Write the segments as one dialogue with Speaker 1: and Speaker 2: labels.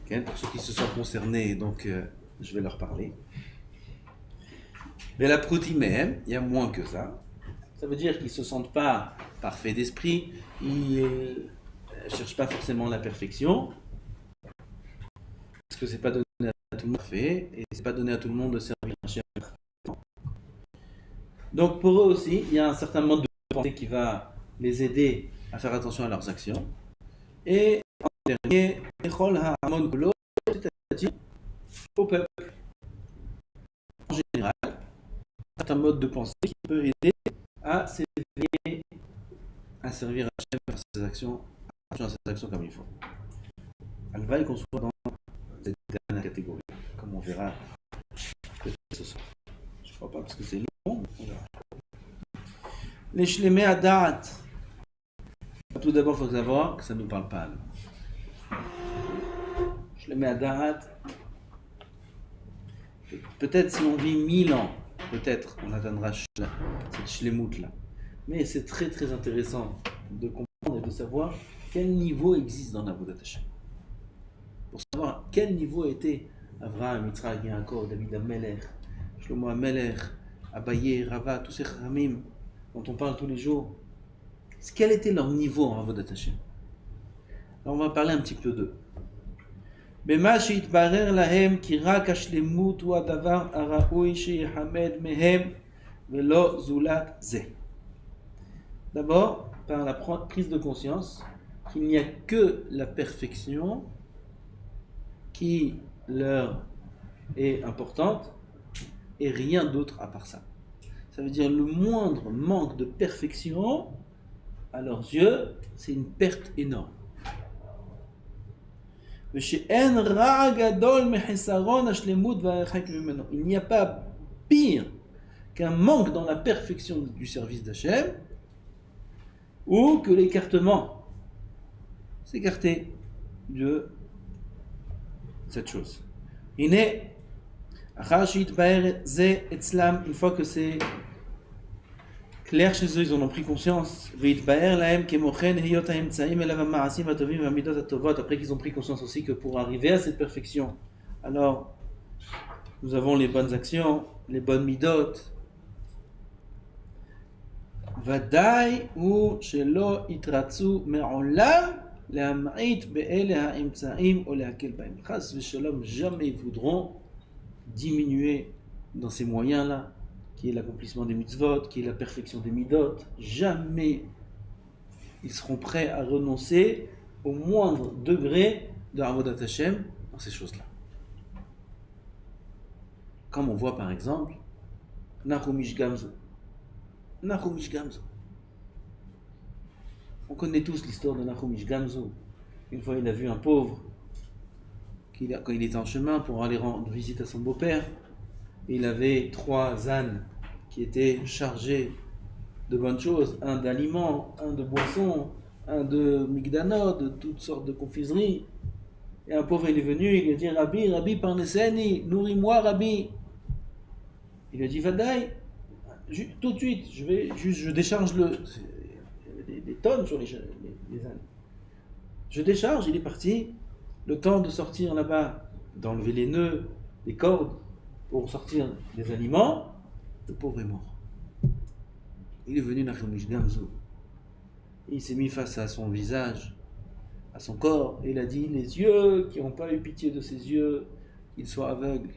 Speaker 1: Okay, pour ceux qui se sont concernés, donc je vais leur parler. Mais la protimène, il y a moins que ça. Ça veut dire qu'ils ne se sentent pas parfaits d'esprit, ils ne cherchent pas forcément la perfection, parce que c'est pas donné à tout le monde parfait, et c'est pas donné à tout le monde de servir un chef. Donc pour eux aussi, il y a un certain mode de pensée qui va les aider à faire attention à leurs actions. Et en dernier, c'est-à-dire au peuple en général, c'est un mode de pensée qui peut aider à s'éveiller, à servir Hachem à ses actions comme il faut. Alvaï qu'on soit dans cette dernière catégorie, comme on verra peut-être ce soir. Je ne crois pas parce que c'est long. Les shlemei hadat. Tout d'abord, il faut savoir que ça ne nous parle pas à nous. Shlemei hadat. Peut-être si on vit 1000 ans, peut-être on atteindra cette shlemout là. Mais c'est très très intéressant de comprendre et de savoir quel niveau existe dans l'Avodat Hashem. Pour savoir quel niveau était Avraham, Yitzhak, Yaakov, David Amelech, Shlomo Amelech, Abaye, Rava, tous ces Ramim dont on parle tous les jours. Quel était leur niveau en Avodat Hashem? Alors on va parler un petit peu d'eux. במה שהתברר להם כי רק השלמות הוא הדבר הראוי שיחמד מהם ולא זולת זה. D'abord, par la prise de conscience qu'il n'y a que la perfection qui leur est importante et rien d'autre à part ça. Ça veut dire le moindre manque de perfection, à leurs yeux, c'est une perte énorme. Il n'y a pas pire qu'un manque dans la perfection du service d'Hachem ou que l'écartement, s'écarter de cette chose. Une fois que c'est clair chez eux, ils en ont pris conscience. Après qu'ils ont pris conscience aussi que pour arriver à cette perfection, alors nous avons les bonnes actions, les bonnes midot. Vadaï ou shelo itratsu me'olam le'am'it be'ele ha'imtsaim ou le'akel ba'im. Chas v'shalom, jamais ils voudront diminuer dans ces moyens-là, qui est l'accomplissement des mitzvot, qui est la perfection des midot. Jamais ils seront prêts à renoncer au moindre degré de Avodat Hashem dans ces choses-là. Comme on voit par exemple Nachumish Gamzu. Nachumish Gamzu. On connaît tous l'histoire de Nachumish Gamzu. Une fois il a vu un pauvre quand il était en chemin pour aller rendre visite à son beau-père. Il avait 3 ânes qui étaient chargés de bonnes choses, un d'aliments, un de boissons, un de migdanot, de toutes sortes de confiseries. Et un pauvre il est venu, il lui a dit Rabbi parneseni, nourris-moi Rabbi. Il lui a dit Vadaï, tout de suite, je décharge des tonnes sur les ânes. Je décharge, il est parti. Le temps de sortir là-bas, d'enlever les nœuds, les cordes, pour sortir des aliments, le pauvre est mort. Il est venu Nachumish Gamzu. Il s'est mis face à son visage, à son corps, et il a dit les yeux qui n'ont pas eu pitié de ses yeux, qu'ils soient aveugles.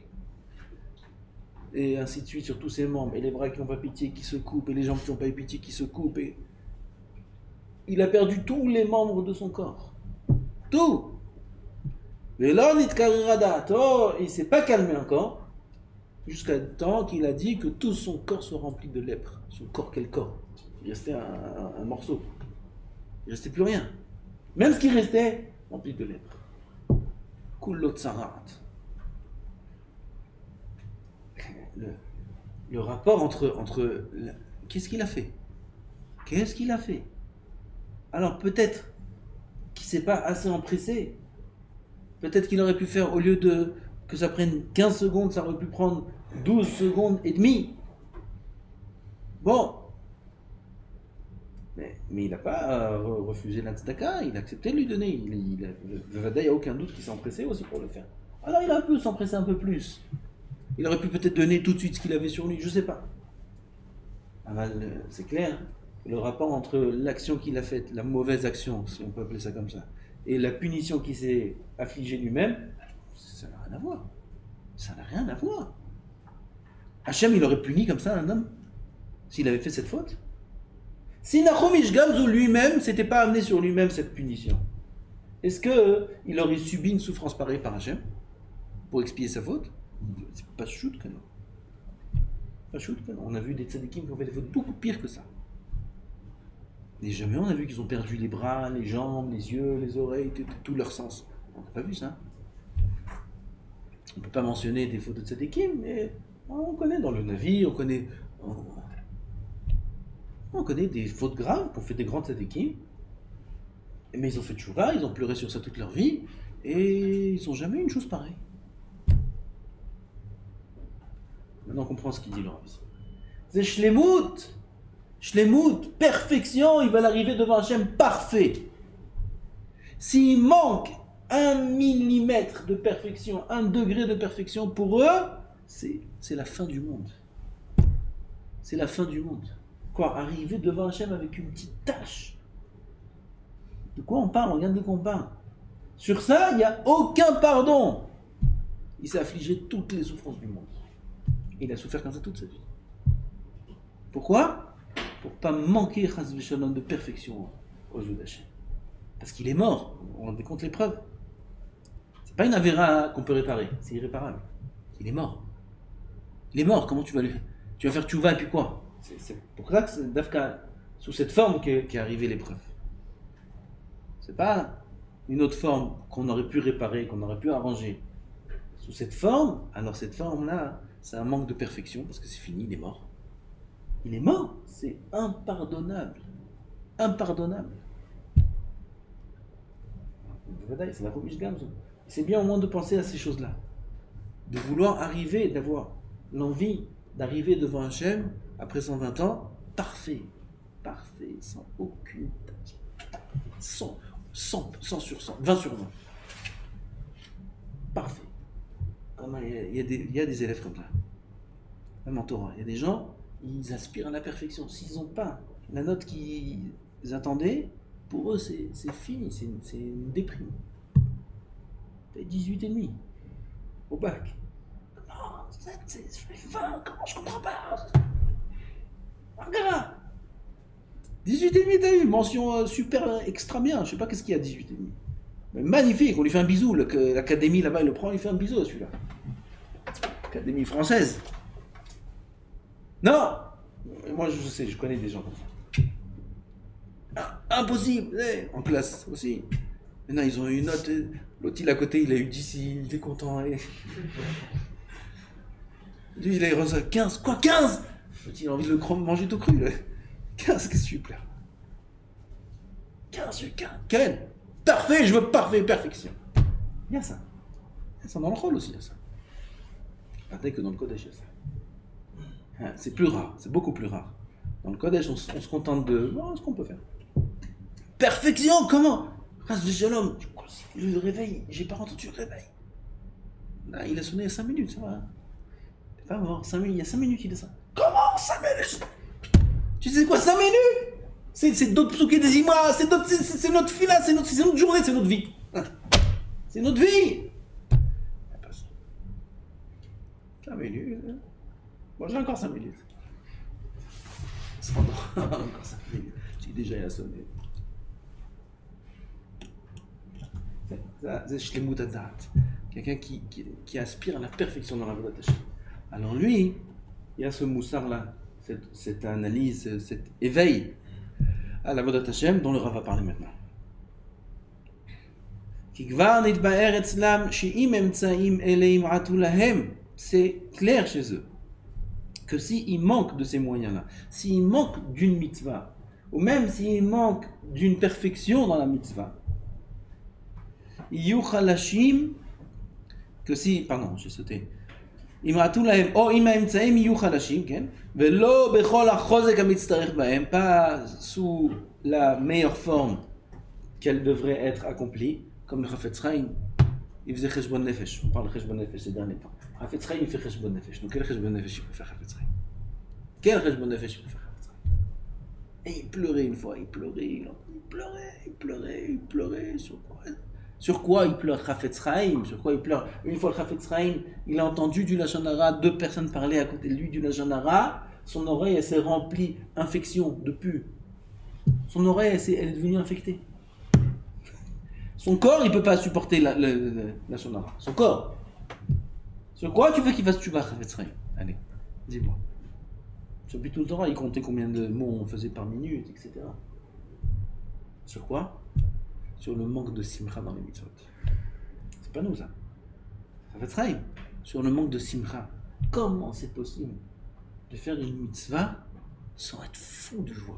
Speaker 1: Et ainsi de suite sur tous ses membres, et les bras qui n'ont pas pitié qui se coupent, et les jambes qui n'ont pas eu pitié qui se coupent. Et il a perdu tous les membres de son corps. Tout. Mais là, il ne s'est pas calmé encore, jusqu'à temps qu'il a dit que tout son corps soit rempli de lèpre. Son corps, quel corps? Il restait un morceau. Il ne restait plus rien. Même ce qui restait, rempli de lèpre. Kullo tsarat. Le rapport entre qu'est-ce qu'il a fait? Qu'est-ce qu'il a fait? Alors peut-être qu'il ne s'est pas assez empressé. Peut-être qu'il aurait pu faire, au lieu de que ça prenne 15 secondes, ça aurait pu prendre 12 secondes et demie. Bon. Mais il n'a pas refusé l'Antzdaka, il a accepté de lui donner. Il n'y a aucun doute qu'il s'empressait aussi pour le faire. Alors il a un peu s'empressé un peu plus. Il aurait pu peut-être donner tout de suite ce qu'il avait sur lui, je ne sais pas. C'est clair, le rapport entre l'action qu'il a faite, la mauvaise action, si on peut appeler ça comme ça, et la punition qu'il s'est affligée lui-même, ça n'a rien à voir. Ça n'a rien à voir. Hachem, il aurait puni comme ça un homme s'il avait fait cette faute. Si Nachum Ish Gamzu lui-même s'était pas amené sur lui-même cette punition, est-ce qu'il aurait subi une souffrance pareille par Hachem pour expier sa faute? C'est pas shoot que non. Pas shoot que non. On a vu des tzadikim qui ont fait des fautes beaucoup pires que ça. Et jamais on a vu qu'ils ont perdu les bras, les jambes, les yeux, les oreilles, tout leur sens. On n'a pas vu ça. On ne peut pas mentionner des fautes de tzadikim, mais on connaît dans le navire, on connaît des fautes graves qu'on fait des grands tzadikim. Mais ils ont fait tchouva, ils ont pleuré sur ça toute leur vie, et ils n'ont jamais eu une chose pareille. Maintenant on comprend ce qu'il dit le Rav. C'est shlemut, perfection, il va l'arriver devant Hachem parfait. S'il manque 1 millimètre de perfection, 1 degré de perfection, pour eux, c'est la fin du monde. C'est la fin du monde. Quoi, arriver devant Hachem avec une petite tache. De quoi on parle? Regarde de quoi on parle. Sur ça, il n'y a aucun pardon. Il s'est affligé toutes les souffrances du monde. Il a souffert comme ça toute sa vie. Pourquoi? Pour ne pas manquer de perfection aux yeux d'Hachem. Parce qu'il est mort. On rend compte les preuves. C'est pas une avéra qu'on peut réparer. C'est irréparable. Il est mort. Il est mort. Comment tu vas faire tchouva et puis quoi? C'est pour ça que c'est Dafka sous cette forme qu'est arrivée l'épreuve. C'est pas une autre forme qu'on aurait pu réparer, qu'on aurait pu arranger. Sous cette forme, alors cette forme-là, c'est un manque de perfection parce que c'est fini, il est mort. Il est mort, c'est impardonnable. Impardonnable. C'est la Romish Gamzu. C'est bien au moins de penser à ces choses-là. De vouloir arriver, d'avoir l'envie d'arriver devant Hachem après 120 ans, parfait, sans aucune tâche. 100 sur 100, 20 sur 20. Parfait. Il y a des élèves comme ça. Même en Torah, il y a des gens, ils aspirent à la perfection. S'ils n'ont pas la note qu'ils attendaient, pour eux c'est fini, c'est une déprime. T'as 18,5 au bac. Comment c'est 20, comment je comprends pas? Regarde, 18,5 t'as eu, mention super extra bien, je sais pas qu'est-ce qu'il y a 18,5. Mais magnifique, on lui fait un bisou, l'académie là-bas il le prend, il fait un bisou à celui-là. Académie française. Non! Moi je sais, je connais des gens comme ça. Ah, impossible! En classe aussi. Maintenant ils ont eu une note, l'autre il à côté il a eu 10, il était content. Lui il a eu reçu 15. Quoi 15? L'autre il a envie de le manger tout cru. Là. 15, qu'est-ce que tu pleures? 15, 15. Quel? Parfait, je veux parfait, perfection. Il y a ça. Il y a ça dans le rôle aussi, il y a ça. Pas que dans le Kodesh, il y a ça. C'est plus rare, c'est beaucoup plus rare. Dans le Kodesh, on se contente de... Oh, ce qu'on peut faire. Perfection, comment? Ras de Shalom. Le réveil, j'ai pas entendu le réveil. Là, il a sonné il y a 5 minutes, ça va. T'es pas mort, 5 minutes, il y a 5 minutes, il est ça. Comment 5 minutes? Tu sais quoi, 5 minutes? C'est d'autres psuké des imas, c'est notre fila, c'est notre journée, c'est notre vie. C'est notre vie. 5 minutes. Bon, j'ai encore 5 minutes. Encore 5 minutes. J'ai déjà eu à sonner. C'est shlemut hadat. Quelqu'un qui aspire à la perfection dans la Avodat Hashem. Alors lui, il y a ce moussard-là, cette analyse, cet éveil à la Avodat Hashem dont le Rav va parler maintenant. C'est clair chez eux que s'ils manquent de ces moyens-là, s'ils manquent d'une mitzvah, ou même s'ils manquent d'une perfection dans la mitzvah, que si, pardon, j'ai sauté. ימעטו להם, או אם האמצעים יהיו חלשים, כן? ולא בכל החוזק המצטרך בהם, pas sous la meilleure forme qu'elle devrait être accomplie, comme le Chafetz Chaim, il faisait Cheshbon Nefesh. On parle de Cheshbon Nefesh ces derniers temps. Chafetz Chaim, il fait Cheshbon Nefesh. Donc quel Cheshbon Nefesh il peut faire Chafetz Chaim? Quel Cheshbon Nefesh il peut faire Chafetz Chaim? Et il pleurait une fois, il pleurait. Sur quoi il pleure Chafetz Chaim? Sur quoi il pleure? Une fois le Chafetz Chaim, il a entendu du Lashon Hara, 2 personnes parler à côté de lui du Lashon Hara, son oreille elle s'est remplie, infection de pus. Son oreille elle est devenue infectée. Son corps il ne peut pas supporter la Lashon Hara. Son corps. Sur quoi tu veux qu'il fasse Tchouva Chafetz Chaim? Allez, dis-moi. Sur Bitul Torah, il comptait combien de mots on faisait par minute, etc. Sur quoi? Sur le manque de simcha dans les mitzvot. C'est pas nous ça. Chafetz Chaim. Sur le manque de simcha. Comment c'est possible de faire une mitzvah sans être fou de joie?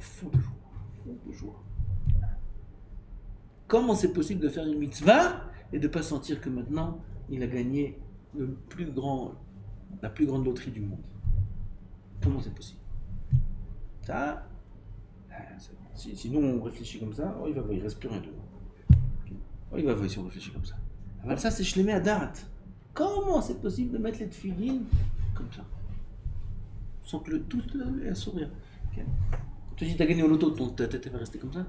Speaker 1: Comment c'est possible de faire une mitzvah et de ne pas sentir que maintenant il a gagné la plus grande loterie du monde? Comment c'est possible? Ça, sinon on réfléchit comme ça, il ne reste plus rien dedans. Il va voir si on réfléchit comme ça. Alors ça, c'est shlemé adat. Comment c'est possible de mettre les tefilines comme ça? Sans que tout ait un sourire. Okay. On te dit, t'as gagné au loto, ta tête va rester comme ça?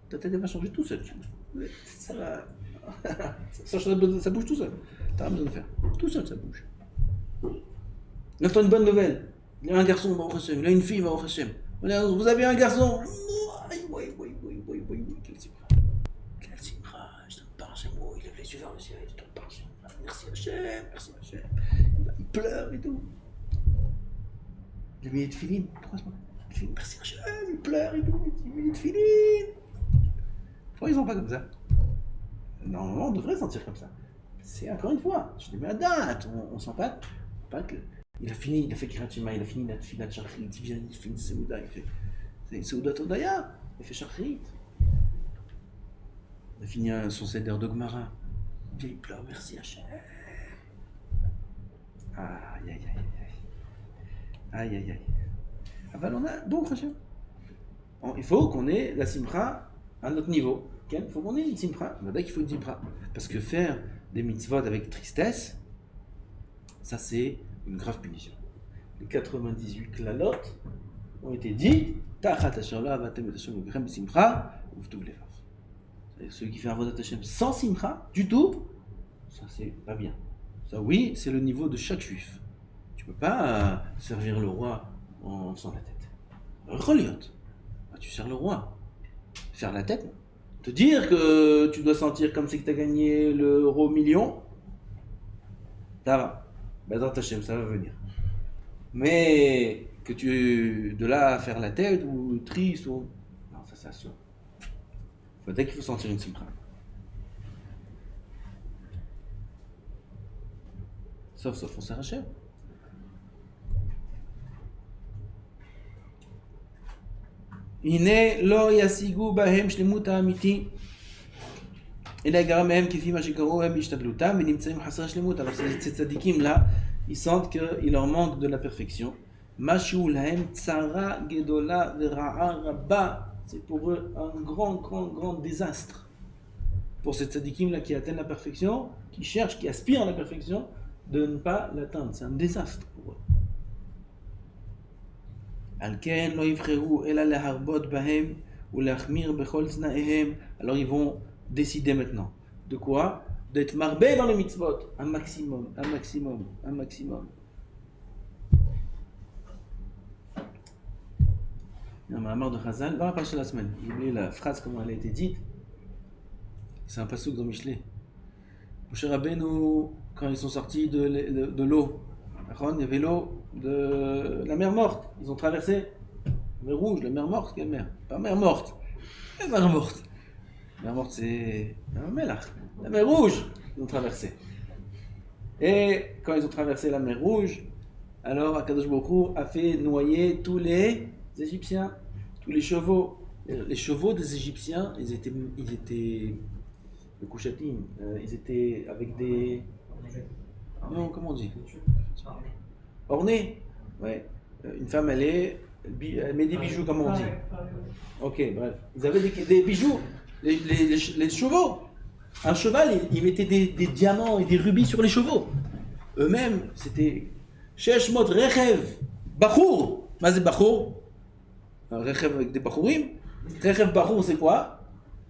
Speaker 1: Ta tête va changer tout seul. Ça va. Ça bouge tout seul. T'as rien besoin de faire. Tout seul, ça bouge. Lève-toi une bonne nouvelle. Il y a un garçon, Baruch Hashem. Il y a une fille, Baruch Hashem. Vous avez un garçon. Quel simcha. Je donne pas un seul mot. Il lève les yeux vers le ciel. Je donne pas un seul mot. Merci Hashem. Il pleure et tout. Il a mis les tefilines. 3 semaines. Merci Hashem. Il pleure et tout. Il a mis les tefilines. Pourquoi ils sont pas comme ça? Normalement, on devrait sentir comme ça. C'est encore une fois, je dis mais à date, on sent pas que il a fait Kirat Shema, il a fini la Tfilat Shachrit, il vient, il fait une Seuda, il fait une Seuda Todaya, il fait Shachrit. Il a fini son Seder de Gemara. Puis il pleure, merci Hachem. Aïe. Ah ben on a, bon Hachem. Il faut qu'on ait la Simcha à notre niveau. Il faut qu'on ait une Simcha. Dès qu'il faut une Simcha. Parce que faire des mitzvot avec tristesse, ça c'est une grave punition. Les 98 klalot ont été dites. Celui qui fait un Avodat Hashem sans simcha, du tout, ça c'est pas bien. Ça oui, c'est le niveau de chaque juif. Tu peux pas servir le roi en faisant la tête. Reliot, tu sers le roi. Faire la tête, te dire que tu dois sentir comme si tu as gagné l'euro million, ça va. Dans ta Hashem, ça va venir. Mais que tu de là à faire la tête ou triste ou non, ça sort. Dès qu'il faut sentir une simcha. Sauf on sert Hashem. הנה לא ישיגו בהם שלמות האמיתי אלא יגרע מהם כפי מה שקראו הם בהשתדלותם ונמצאים חסרי שלמות. Alors ces tzadikim là, ils sentent qu'il leur manque de la perfection. משהו להם צרה גדולה ורעה רבה. C'est pour eux un grand désastre. Pour ces tzadikim là qui atteignent la perfection, qui cherchent, qui aspirent à la perfection, de ne pas l'atteindre. C'est un désastre pour eux. על כן לא יבחרו אלא להרבות בהם ולהחמיר בכל תנאיהם. Alors ils vont décider maintenant. De quoi? D'être marbé dans les mitzvot. Un maximum. Il y a un maamar de Chazal dans la page de la semaine. J'ai oublié la phrase comment elle a été dite. C'est un passouk dans Michelet. Moshe Rabbeinu, quand ils sont sortis de l'eau, il y avait l'eau de la mer morte. Ils ont traversé la mer rouge, la mer morte, quelle mer? Pas mer morte. La mer morte. La mer morte, c'est un melach. La mer rouge, ils ont traversé. Et quand ils ont traversé la mer rouge, alors Akadosh Baruch Hu a fait noyer tous les Égyptiens, tous les chevaux. Les chevaux des Égyptiens, ils étaient le Kushatim, ils étaient avec des Non, comment on dit? Ornée. Ouais. Une femme, elle met des bijoux, comment on dit? Ok, bref. Vous avez des bijoux, les chevaux. Un cheval, il mettait des diamants et des rubis sur les chevaux. Eux-mêmes, c'était Sheshmot Rechev Bachour. Mazé Bachour. Un Rechev avec des Bachourim. Rechev Bachour, c'est quoi?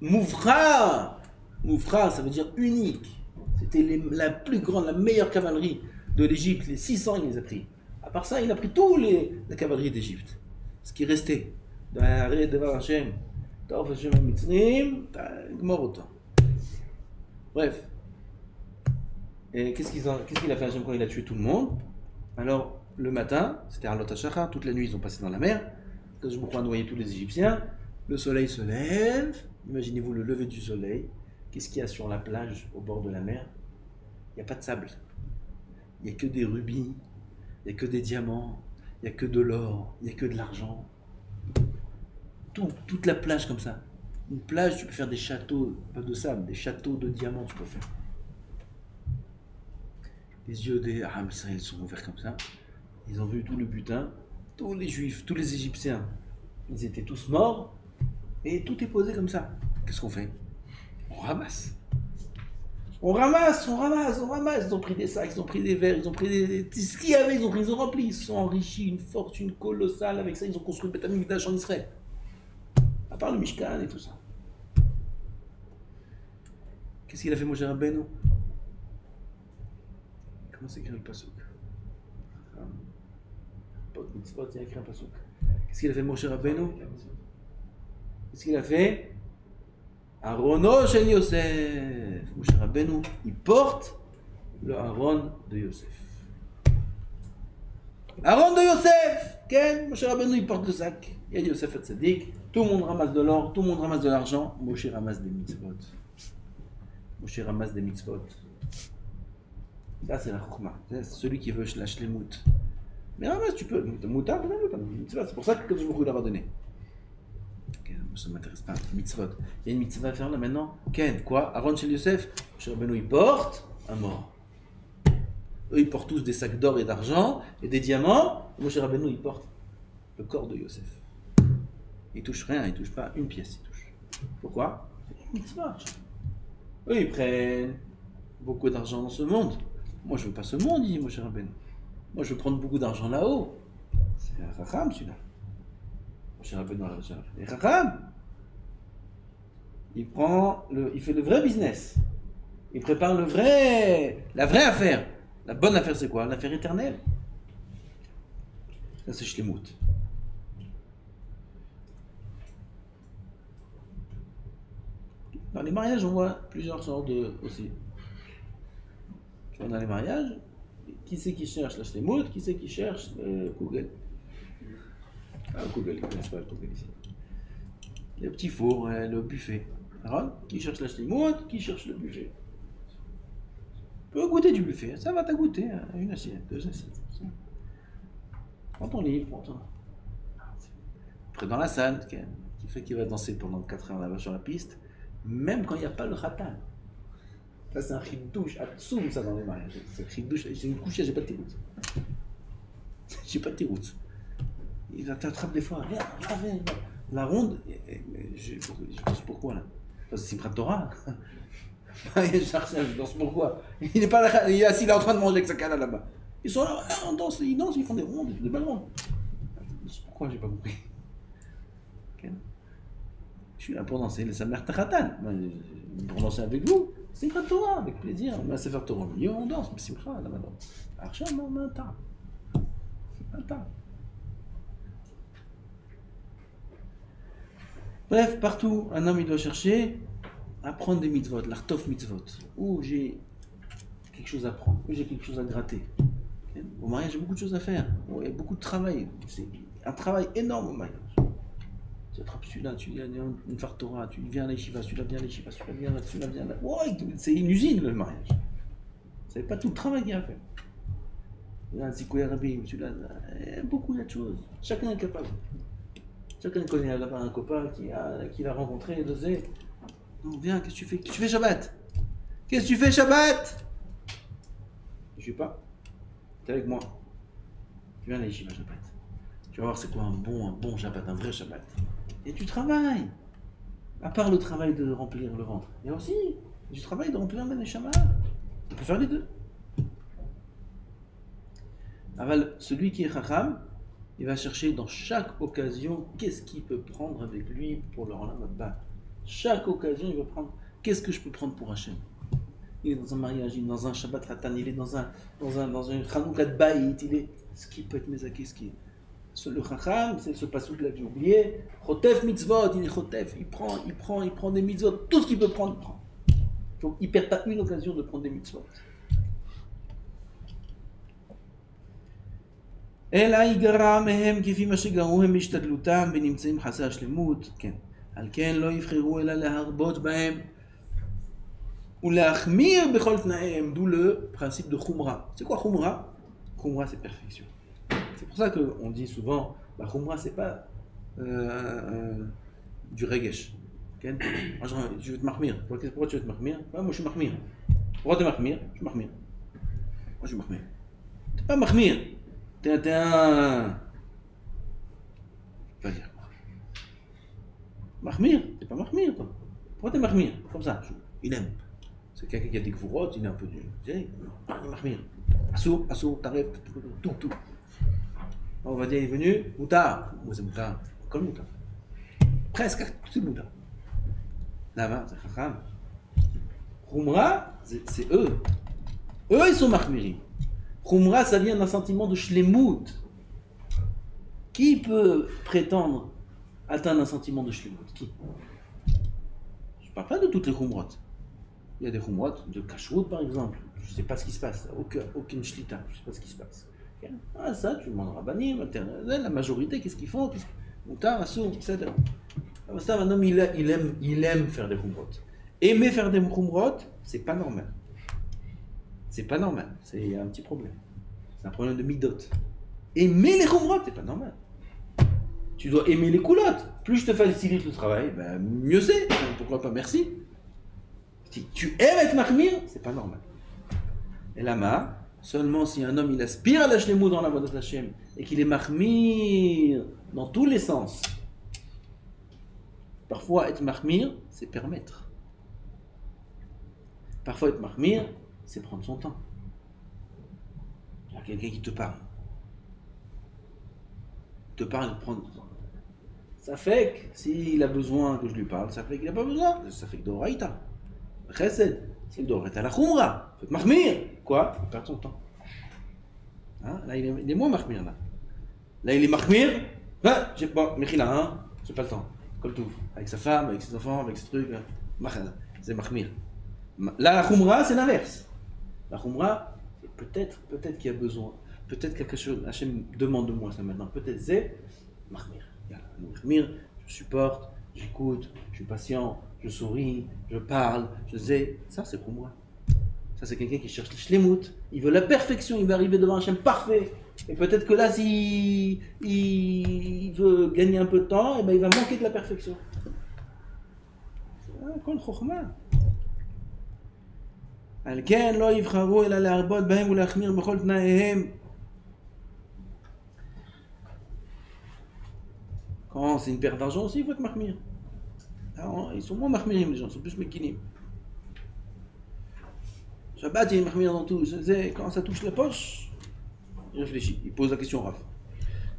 Speaker 1: Moufra. Moufra, ça veut dire unique. C'était la plus grande, la meilleure cavalerie de l'Égypte. Les 600, il les a pris. À part ça, il a pris tous la cavalerie d'Égypte. Ce qui restait. Dans l'arrêt de Hashem. Tov Hashem Mitzrim, mort autant. Bref. Et qu'est-ce qu'il a fait Hashem quand il a tué tout le monde? Alors, le matin, c'était Arlot HaShachar, toute la nuit ils ont passé dans la mer. Quand je me crois noyer tous les Égyptiens, le soleil se lève. Imaginez-vous le lever du soleil. Qu'est-ce qu'il y a sur la plage, au bord de la mer? Il n'y a pas de sable. Il n'y a que des rubis, il n'y a que des diamants, il n'y a que de l'or, il n'y a que de l'argent. Toute la plage comme ça. Une plage, tu peux faire des châteaux, pas de sable, des châteaux de diamants, tu peux faire. Les yeux des Arabes israéliens sont ouverts comme ça. Ils ont vu tout le butin, tous les Juifs, tous les Égyptiens. Ils étaient tous morts et tout est posé comme ça. Qu'est-ce qu'on fait? On ramasse. On ramasse. Ils ont pris des sacs, ils ont pris des verres, ils ont pris ce qu'il y avait, ils ont rempli. Ils se sont enrichis une fortune colossale. Avec ça, ils ont construit le Beth Amikdash en Israël. À part le Mishkan et tout ça. Qu'est-ce qu'il a fait Moshe Rabbeinu? Comment s'écrit le pasuk? Mitzvot, il a écrit un pasuk. Qu'est-ce qu'il a fait Moshe Rabbeinu? Qu'est-ce qu'il a fait? Arono shel Yosef. Moshe Rabbeinu, il porte le Aaron de Yosef. Aaron de Yosef! Ken, Moshe Rabbeinu, il porte le sac. Il y a Yosef Hatzadik. Tout le monde ramasse de l'or, tout le monde ramasse de l'argent. Moshe ramasse des mitzvot. Moshe ramasse des mitzvot. Ça, c'est la chokhmah. C'est celui qui veut lâcher les moutes. Mais ramasse, tu peux. Moutard, c'est pour ça que je me l'avoir donné. Ça ne m'intéresse pas. Mitzvot. Il y a une mitzvah à faire là maintenant. Ken, quoi? Aaron chez Yosef, Moshe Rabbeinu, il porte un mort. Eux, ils portent tous des sacs d'or et d'argent et des diamants. Moshe Rabbeinu, il porte le corps de Yosef. Il touche rien, il touche pas une pièce, il touche. Pourquoi? Mitzvah. Eux, ils prennent beaucoup d'argent dans ce monde. Moi, je veux pas ce monde, dit Moshe Rabbeinu. Moi, je veux prendre beaucoup d'argent là-haut. C'est un racham, celui-là. Moshe Rabbeinu, et racham. Il fait le vrai business. Il prépare la vraie affaire. La bonne affaire, c'est quoi? L'affaire éternelle. Ça, c'est shlemut. Dans les mariages, on voit plusieurs sortes aussi. Dans les mariages, qui c'est qui cherche la shlemut? Qui c'est qui cherche Google? Google, ils ne connaissent pas le Google ici. Le petit four, le buffet. Alors, qui cherche la shlemut? Qui cherche le buffet? Tu peux goûter du buffet, ça va t'goûter, une assiette, 2 assiettes. Prends ton livre, prends ton... Après dans la salle, qui fait qu'il va danser pendant 4 heures là-bas sur la piste, même quand il n'y a pas le khatan. Ça c'est un chidouche, atsoum ça dans les mariages. C'est un chidouche, j'ai une couchée, j'ai pas de tiroute. J'ai pas de tiroute. Il t'attrape des fois, viens. La ronde, je pense pourquoi là? Parce que c'est Simchat Torah. Je danse pourquoi? Il est pas là, il est assis là en train de manger avec sa canne là-bas. Ils sont là, on danse, ils dansent, ils font des rondes, des belles rondes. Pourquoi j'ai pas compris? Okay. Je suis là pour danser, les Samer Tachatan. Pour danser avec vous, c'est Simchat Torah, avec plaisir. On va se faire Torah au milieu, on danse, mais Simchat là maintenant. Archam, on a un tas. Un tas. Bref, partout, un homme il doit chercher à prendre des mitzvot, l'artof mitzvot, où j'ai quelque chose à prendre, où j'ai quelque chose à gratter. Au mariage, j'ai beaucoup de choses à faire, il y a beaucoup de travail, c'est un travail énorme au mariage. Tu attrapes celui-là, tu viens une fartora, tu viens à l'Yeshiva, celui-là vient à l'Yeshiva, celui-là vient là. Ouais, c'est une usine le mariage. Vous savez pas tout le travail qu'il y a à faire. Il y a un Zikoui Rabim, celui-là, il y a beaucoup de choses. Chacun est capable. Chacun connaît là-bas un copain qui l'a rencontré et disait non, viens, qu'est-ce que tu fais? Qu'est-ce que tu fais Shabbat? Qu'est-ce que tu fais Shabbat? Je suis pas. T'es avec moi. Tu viens à la yeshiva Shabbat. Tu vas voir c'est quoi un bon Shabbat, un vrai Shabbat. Et tu travailles. À part le travail de remplir le ventre, il y a aussi du travail de remplir le neshama. On peut faire les deux. Aval, celui qui est chacham, il va chercher dans chaque occasion qu'est-ce qu'il peut prendre avec lui pour le rendre là-bas. Chaque occasion, il va prendre qu'est-ce que je peux prendre pour Hachem. Il est dans un mariage, il est dans un Shabbat Ratan, il est dans une Chanukah de Bayit, il est ce qui peut être Mezaki, ce qui est. Le Chacham, c'est ce passouk là que j'ai oublié. Chotef mitzvot, il est chotef, il prend des mitzvot, tout ce qu'il peut prendre, il prend. Donc il ne perd pas une occasion de prendre des mitzvot. אלא ייגרע מהם כפי מה שגרעו הם בהשתדלותם ונמצאים חסרי השלמות, כן. על כן לא יבחרו אלא להרבות בהם ולהחמיר בכל תנאיהם, d'où le principe de Khumra. C'est quoi Khumra? Khumra, c'est perfection. C'est pour ça qu'on dit souvent, Khumra, c'est pas du regesh. Okay? Moi, je veux te mahmir. Pourquoi tu veux te mahmir? Moi, je suis mahmir. Pourquoi tu es mahmir? Je suis mahmir. Moi, je suis mahmir. Tu n'es pas mahmir. T'es un... Je vais pas dire quoi. Mahmir, t'es pas mahmir, toi. Pourquoi t'es mahmir? Comme ça, il aime. C'est quelqu'un qui a des gvurot, il est un peu dur. Tu sais, il est mahmir. Assour, t'arrêtes, tout. On va dire, il est venu, Moutar. Moi, c'est Moutar. Comme Moutar. Presque, tout Moutar. Là-bas, c'est Chacham. Khumra, c'est eux. Eux, ils sont mahmirim. Khumra, ça vient d'un sentiment de shlemut. Qui peut prétendre atteindre un sentiment de shlemut? Qui? Je ne parle pas de toutes les khumrot. Il y a des khumrot de kashrut, par exemple. Je ne sais pas ce qui se passe. Aucune shlita. Je ne sais pas ce qui se passe. Okay. Ah, ça, tu demandes rabbanim, la majorité, qu'est-ce qu'ils font? Moutar, assour, etc. Un homme, il aime faire des khumrot. Aimer faire des khumrot, c'est pas normal. C'est pas normal, c'est un petit problème. C'est un problème de midot. Aimer les khumrot, c'est pas normal. Tu dois aimer les coulottes. Plus je te facilite le travail, ben mieux c'est. Pourquoi pas, merci. Si tu aimes être mahmir, c'est pas normal. Et lama, seulement si un homme il aspire à la shlemut dans la voie de Hashem et qu'il est mahmir dans tous les sens. Parfois être mahmir, c'est permettre. Parfois être mahmir, c'est prendre son temps. Il y a quelqu'un qui te parle. Il te parle de prendre son temps. Ça fait que s'il a besoin que je lui parle, ça fait qu'il n'a pas besoin. Ça fait que d'oraïta. Chesed. S'il doit être à la khumra, faut être mahmir. Quoi? Il perd son temps. Hein? Là, il est moins mahmir là. Là, il est mahmir. Ben, j'ai pas, Mechila, hein? J'ai pas le temps. Comme tout. Avec sa femme, avec ses enfants, avec ses trucs. C'est mahmir. Là, la khumra, c'est l'inverse. La khumra, peut-être qu'il y a besoin. Peut-être quelque chose, Hachem demande de moi ça maintenant. Peut-être c'est mahmir. Mahmir, je supporte, j'écoute, je suis patient, je souris, je parle, je sais. Ça, c'est pour moi. Ça, c'est quelqu'un qui cherche le shlemut. Il veut la perfection, il va arriver devant Hachem parfait. Et peut-être que là, s'il veut gagner un peu de temps, et ben, il va manquer de la perfection. C'est quoi le chokhmah? על כן לא יבחרו אלא להרבות בהם ולהחמיר בכל תנאיהם. Quand c'est une perte d'argent aussi, il faut être mahmir. Ils sont moins mahmirim, les gens, ils sont plus mekinim. Shabbat, il est mahmir dans tout. Quand ça touche la poche, il réfléchit, il pose la question Rav.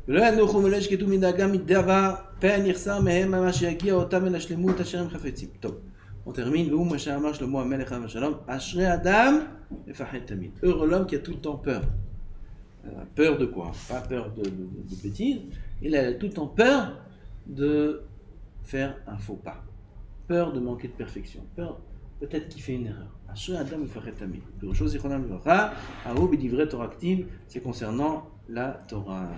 Speaker 1: ולא ינוחו ולא ישקטו מדאגה מדבר פן יחסר מהם מה שיגיע אותם אל השלמות אשר הם חפצים. טוב. On termine, l'oum, ma chère marche, le mot Amelech HaShalom, Ashrei Adam, et Fachet Tamid. Heureux l'homme qui a tout le temps peur. Peur de quoi? Pas peur de bêtises. Il a tout le temps peur de faire un faux pas. Peur de manquer de perfection. Peur, peut-être qu'il fait une erreur. Ashrei Adam, et Fachet Tamid. Pour chose, c'est qu'on a mis Aou, Bidivret Torah Ktiv, c'est concernant la Torah.